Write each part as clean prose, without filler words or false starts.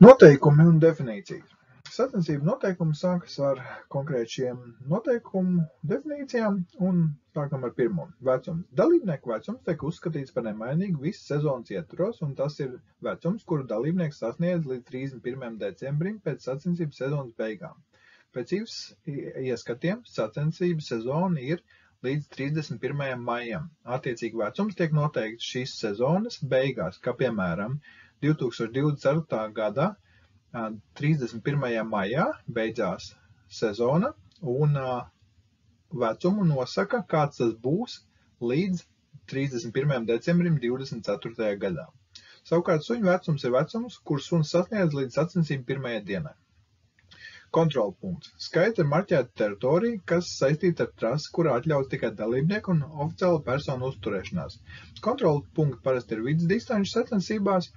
Noteikumi un definīcijas. Sacensību noteikumi sākas ar konkrēti šiem noteikumu definīcijām un sākam ar pirmo. Vecums. Dalībnieku vecums tiek uzskatīts par nemainīgu visu sezonas ietvaros, un tas ir vecums, kuru dalībnieks sasniedz līdz 31. decembrim pēc sacensību sezonas beigām. Pēc ieskatiem sacensību sezona ir līdz 31. maijam. Attiecīgi vecums tiek noteikts šīs sezonas beigās, kā piemēram 2024. gadā 31. maijā beidzās sezona un vecumu nosaka, kāds tas būs līdz 31. decembrim 24. gadā. Savukārt suņu vecums ir vecums, kur suns sasniedz līdz sacensību pirmajai dienai. Kontrola punkts. Skaits ir marķēta teritorija, kas saistīta ar trasi, kurā atļauts tikai dalībnieku un oficiāla personu uzturēšanās. Kontrola punkti parasti ir vidus distanču sacensībās,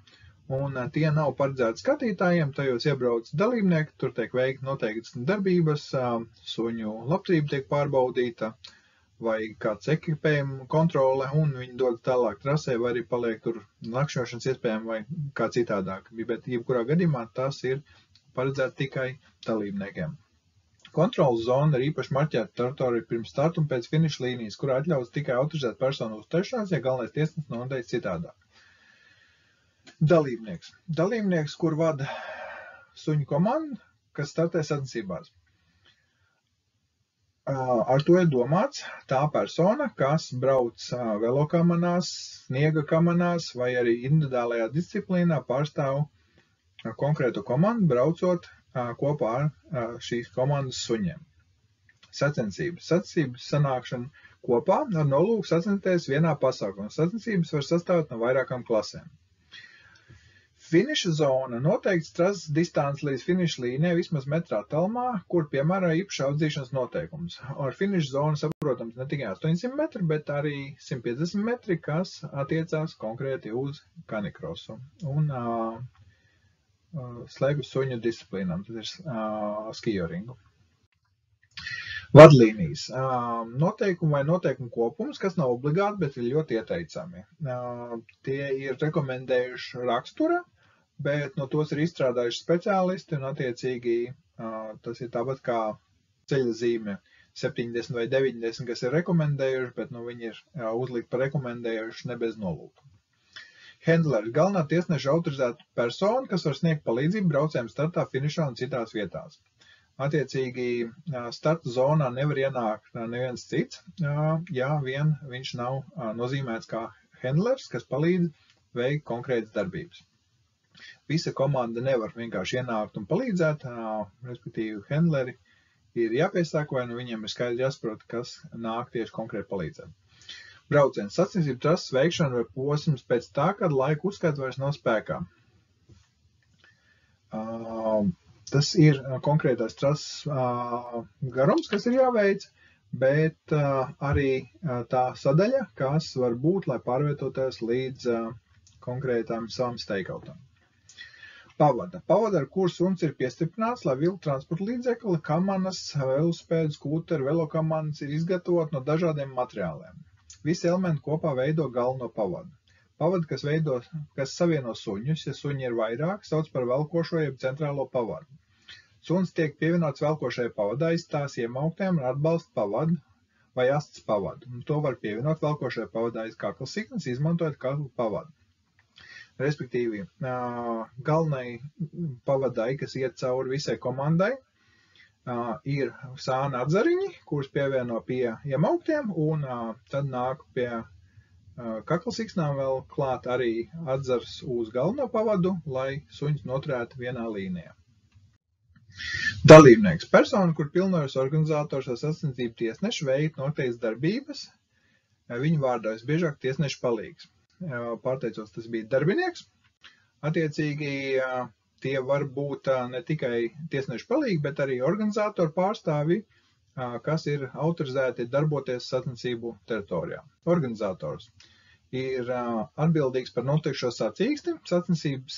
un tie nav paredzēti skatītājiem, tajos iebrauc dalībnieki, tur tiek veikti noteiktas darbības, suņu labturība tiek pārbaudīta, vai kāds ekipējuma kontrole, un viņi dod tālāk trasē, vai arī paliek tur nakšņošanas iespējami, vai kā citādāk. Bet jebkurā gadījumā tas ir paredzēts tikai dalībniekiem. Kontrolas zona ir īpaši marķēta teritorija pirms starta un pēc finiša līnijas, kurā atļauts tikai autorizēt personu uzturēšanās, ja galvenais tiesnesis noteicis citādāk. Dalībnieks. Dalībnieks, kur vada suņu komandu, kas startē sacensībās. Ar to ir domāts tā persona, kas brauc velokamanās, sniega kamanās vai arī individuālajā disciplīnā pārstāv konkrētu komandu, braucot kopā ar šīs komandas suņiem. Sacensības. Sacensības sanākšana kopā ar nolūku sacensties vienā pasākumā. Sacensības var sastāvēt no vairākām klasēm. Finiša zona noteikts trases distance līdz finiša līnijai vismaz metrā attālumā, kur piemēro īpaši audzīšanas noteikums. Ar finiša zonu saprotams ne tikai 800 metri, bet arī 150 metri, kas attiecās konkrēti uz kanikrosu un slēgu suņu disciplīnām, tas ir skijoringu. Vadlīnijas. Noteikumi vai noteikumu kopums, kas nav obligāti, bet ir ļoti ieteicami. Tie ir rekomendējuši rakstura, bet no tos ir izstrādājuši speciālisti, un attiecīgi tas ir tāpat kā ceļa zīme 70 vai 90, kas ir rekomendējuši, bet viņi ir uzlikt par rekomendējuši ne bez nolūka. Handleri. Galvenā tiesneša autorizēta persona, kas var sniegt palīdzību braucējiem startā, finišā un citās vietās. Attiecīgi starta zonā nevar ienākt neviens cits, ja vien viņš nav nozīmēts kā handlers, kas palīdz veikt konkrētas darbības. Visa komanda nevar vienkārši ienākt un palīdzēt, respektīvi handleri ir jāpiesāk, vai viņiem ir skaidri jāsaprot, kas nāk tieši konkrēti palīdzēt. Brauciens. Sacensību trases veikšana vai posms pēc tā, kad laika uzskaita vairs nav spēkā. Tas ir konkrētās trases garums, kas ir jāveic, bet arī tā sadaļa, kas var būt, lai pārvietoties līdz konkrētām savam steigautam. Pavada. Pavada, ar kuru suns ir piestiprināts, lai vilku transporta līdzekli, kamanas, velosipēdu, skūteri, velokamanas ir izgatavot no dažādiem materiāliem. Visi elementi kopā veido galveno pavadu. Pavadu, kas savieno suņus, ja suņi ir vairāk, sauc par velkošo jeb centrālo pavadu. Suns tiek pievienots velkošajai pavadai, tās iemauktiem ar atbalstu pavadu vai astes pavadu. Un to var pievienot velkošajai pavadai kaklasīknes, izmantojot kaklu pavadu. Respektīvi, galvenai pavadai, kas iet cauri visai komandai, ir sāna atzariņi, kurus pievieno pie iemauktiem, un tad nāk pie kaklasīksnām vēl klāt arī atzars uz galveno pavadu, lai suņus noturētu vienā līnijā. Dalībnieks. Persona, kur pilnvaras organizators vai sacensību tiesneši veikt noteiktas darbības, viņu vārdā visbiežāk tiesneša palīgs. Pārteicos, tas bija darbinieks. Attiecīgi, tie var būt ne tikai tiesneša palīgi, bet arī organizatori pārstāvi, kas ir autorizēti darboties sacensību teritorijā. Organizators ir atbildīgs par notiekšo sacīksti, sacensības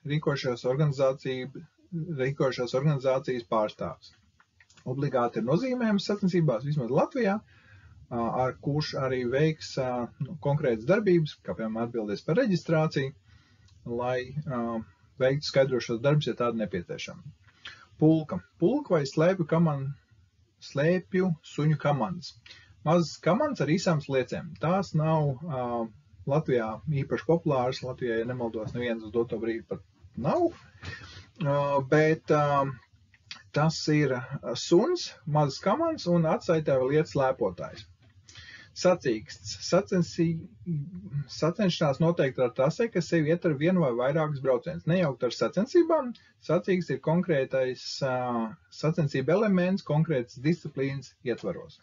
rīkošās organizācijas pārstāvs. Obligāti ir nozīmējums sacensībās, vismaz Latvijā, ar kurš arī veiks konkrētas darbības, kā piemēram atbildēs par reģistrāciju, lai veikt skaidrošos darbus, ja tādi nepieciešami. Pulka. Pulka vai slēpju suņu komandas. Mazas komandas ar īsām sliecēm. Tās nav Latvijā īpaši populāras. Latvijā, ja nemaldos, neviens uz doto brīdi pat nav. Bet tas ir suns, mazas komandas un atsaitē vēl iet slēpotājs. Sacīksts. Sacenšanās noteikti ar trasē, kas sevi ietver vienu vai vairākus braucienus. Nejaukt ar sacensībām. Sacīksts ir konkrētais sacensību elements, konkrētas disciplīnas ietvaros.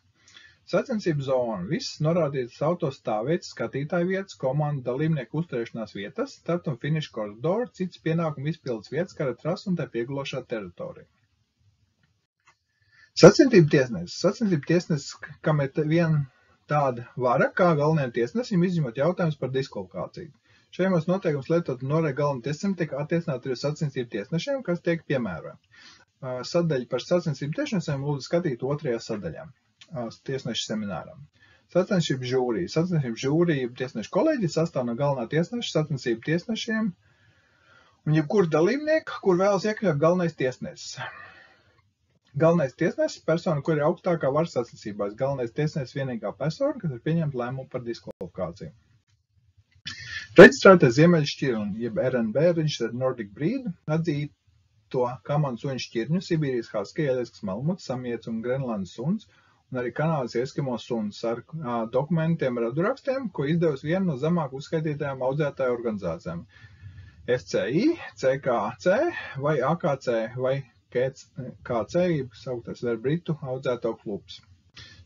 Sacensību zona. Viss norādītas auto stāvvietas, skatītāju vietas, komandu dalībnieku uzturēšanās vietas, start un finiša koridoru, cits pienākumu izpildes vietas, kara trasa un tā pieglošā teritorija. Sacensību tiesnesis. Sacensību tiesnesis, kam ir viena tāda vara, kā galvenajam tiesnesim izņemot jautājumus par diskvalifikāciju. Šajos noteikums lietot norēģi galvenajam tiesnesim tiek attiecināti arī sacensību tiesnešiem, kas tiek piemēroti. Sadaļa par sacensību tiesnešiem lūdzu skatīt 2. sadaļā. Tiesnešu semināram. Sacensību žūrija. Sacensību žūrija tiesnešu kolēģi sastāv no galvenā tiesneša, sacensību tiesnešiem un jebkuru dalībnieku, kur vēlas iekļaut galvenais tiesnesis. Galvenais tiesnesis - persona, kur ir augstākā vara sacensībās. Galvenais tiesnesis - vienīgā persona, kas ir pieņemta lēmumu par diskvalifikāciju. Reģistrētais ziemeļšķirni, jeb RNB, reģistrēta Nordic Breed, atzīto komandu suņu šķirņu, Sibīrijas husky, ēlisks malmuts, samietis un Grenlandes suns, un arī Kanādas eskimo suns ar dokumentiem radurakstiem, ko izdevusi viena no zemāk uzskaitītajām audzētāju organizācijām - FCI, CKC vai AKC vai KC, sauktais ar Britu audzēto klubs.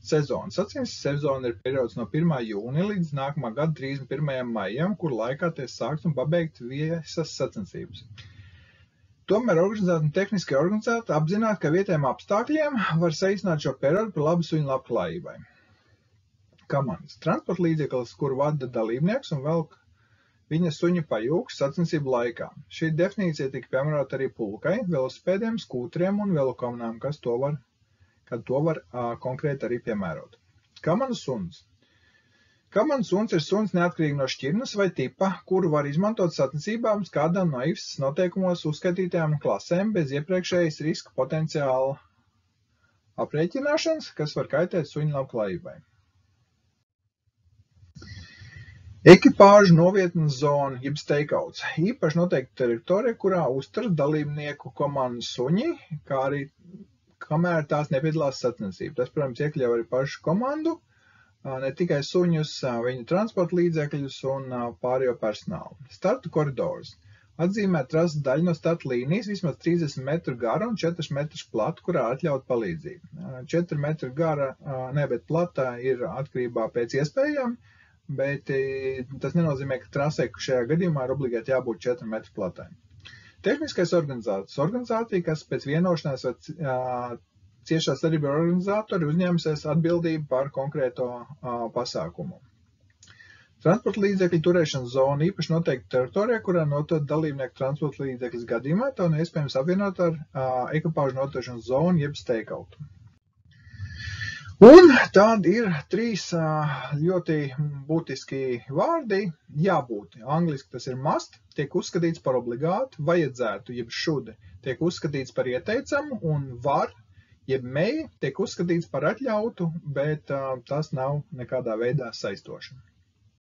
Sezona. Sacensības sezona ir periods no 1. jūnija līdz nākamā gada 31. maijam, kur laikā tiek sākts un pabeigt viesas sacensības. Tomēr organizēta un tehniski organizēta apzināt, ka vietējiem apstākļiem var saīsināt šo periodu par labu suņu labklājībai. Komandas. Transporta līdzeklis, kuru vada dalībnieks un velk viņa suņa pajūgs sacensību laikā. Šī definīcija tika piemērota arī pulkai, velosipēdiem, skūtriem un velokomanām, kad to var konkrēti arī piemērot. Komandu suns. Komandu suns ir suns neatkarīgi no šķirnes vai tipa, kuru var izmantot sacensībām kādām no IFS noteikumos uzskaitītajām klasēm bez iepriekšējas riska potenciāla aprēķināšanas, kas var kaitēt suņu labklājībai. Ekipāžu novietnes zona, jeb stakeouts. Īpaši noteikta teritorija, kurā uzturas dalībnieku komandu suņi, kā arī kamēr tās nepiedalās sacensību. Tas, protams, iekļauj arī pašu komandu, ne tikai suņus, viņu transporta līdzekļus un pārējo personālu. Startu koridors. Atzīmēt trases daļu no starta līnijas vismaz 30 metru gara un 4 metrus plata, kurā atļaut palīdzību. 4 metru gara, bet plata ir atkarībā pēc iespējām, bet tas nenozīmē, ka trasē šajā gadījumā ir obligāti jābūt 4 metru platai. Tehniskais organizācijas. Organizācija, kas pēc vienošanās vai ciešā sadarbībā ar organizatori uzņēmusies atbildību par konkrēto pasākumu. Transporta līdzekļu turēšanas zona īpaši noteikta teritorijā, kurā notur dalībnieku transporta līdzekļus gadījumā, to neiespējams apvienot ar ekipāžu noturēšanas zonu jeb stakeoutu. Un tādi ir 3 ļoti būtiski vārdi. Jābūt. Angliski tas ir must, tiek uzskatīts par obligātu, vajadzētu, jeb should, tiek uzskatīts par ieteicamu, un var, jeb may, tiek uzskatīts par atļautu, bet tas nav nekādā veidā saistoši.